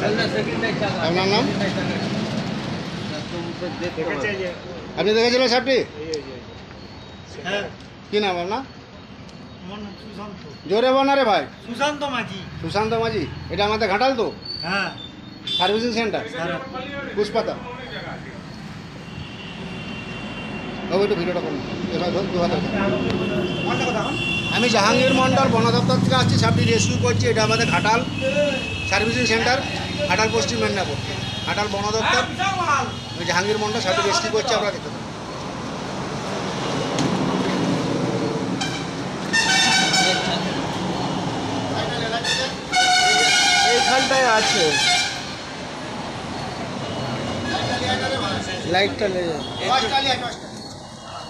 আপনার নাম? আপনি দেখেছিলেন সাপটি? হ্যাঁ। কি নাম আপনার? সুশান্ত। জোরে বল না রে ভাই। সুশান্ত মাঝি। সুশান্ত মাঝি। এটা আমাদের ঘাটাল তো? হ্যাঁ। সার্ভিসিং সেন্টার পুষ্পাতা। বাবু একটু ভিডিওটা করুন। আমি জাহাঙ্গীর মন্ডল বন দপ্তর থেকে আসছি, সাপটি রেস্কিউ করছি। এটা আমাদের ঘাটাল সার্ভিসিং সেন্টার, ঘাটাল পশ্চিম মেদিনীপুর, ঘাটাল বন দপ্তর। আমি জাহাঙ্গীর মন্ডল সাপটি রেস্কিউ করছি, আমরা দেখতে পাবো। এইখানটায় আছে লাইটটা লেগে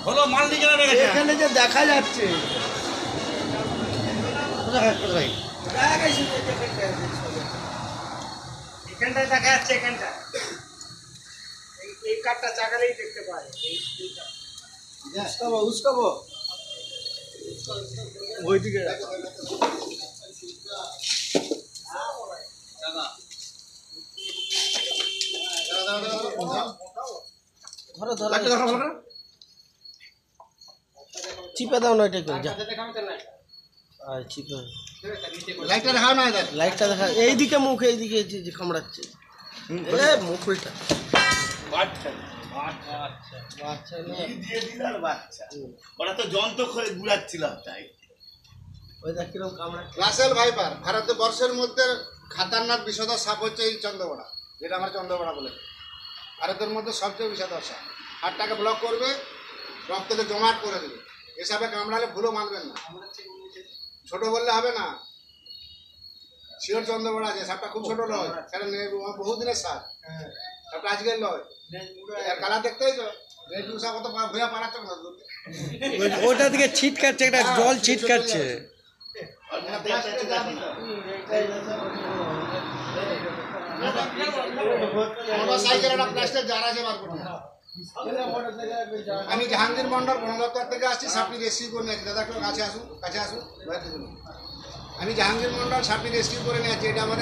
হলো মাল নিয়ে চলে গেছে। এখানে যে দেখা যাচ্ছে এখানটায় দেখা যাচ্ছে, এখানটা এই কাঠটা চাকালেই দেখতে পাওয়া যায়। উস্কাবো ওইদিকে ধরো ধরো চিপে দাও না, এটাকে চিপে লাইটটা দেখাও না, লাইটটা দেখা। এইদিকে মুখ, এইদিকে যে কামড়াচ্ছে মুখ উল্টা। ওরা তো যন্ত্র ঘুরাচ্ছিলাম তাই। ওইটা কিরকম কামড়াচ্ছে। রাসেল ভাইপার ভারতবর্ষের মধ্যে খাতারনাক বিষধর সাপ হচ্ছে এই চন্দ্রবড়া, যেটা আমরা চন্দ্রবড়া বলে। ভারতের মধ্যে সবচেয়ে বিষধর সাপ। হাতটাকে ব্লক করবে, রক্তকে জমাট করে দেবে। এসবে কামড়ালে ভুলও মানবেন না, ছোট বললে হবে না। শিওর চন্দ্রবড়া আছে, সাপটা খুব ছোট নয়, সেটা বহুদিনের সাপ। সাপটা আজকের নয়, কালার দেখতেই তো কত ভুয়া পালাচ্ছে না। ওটা থেকে ছিটকাচ্ছে, একটা জল ছিটকাচ্ছে। আমি জাহাঙ্গীর মন্ডল বন দপ্তর থেকে আসছি, সাপটি রেস্কিউ করে নিয়েছি। দাদা একটু কাছে আসুন, কাছে আসুন। আমি জাহাঙ্গীর মন্ডল সাপটি রেস্কিউ করে নিয়েছি। এটা আমাদের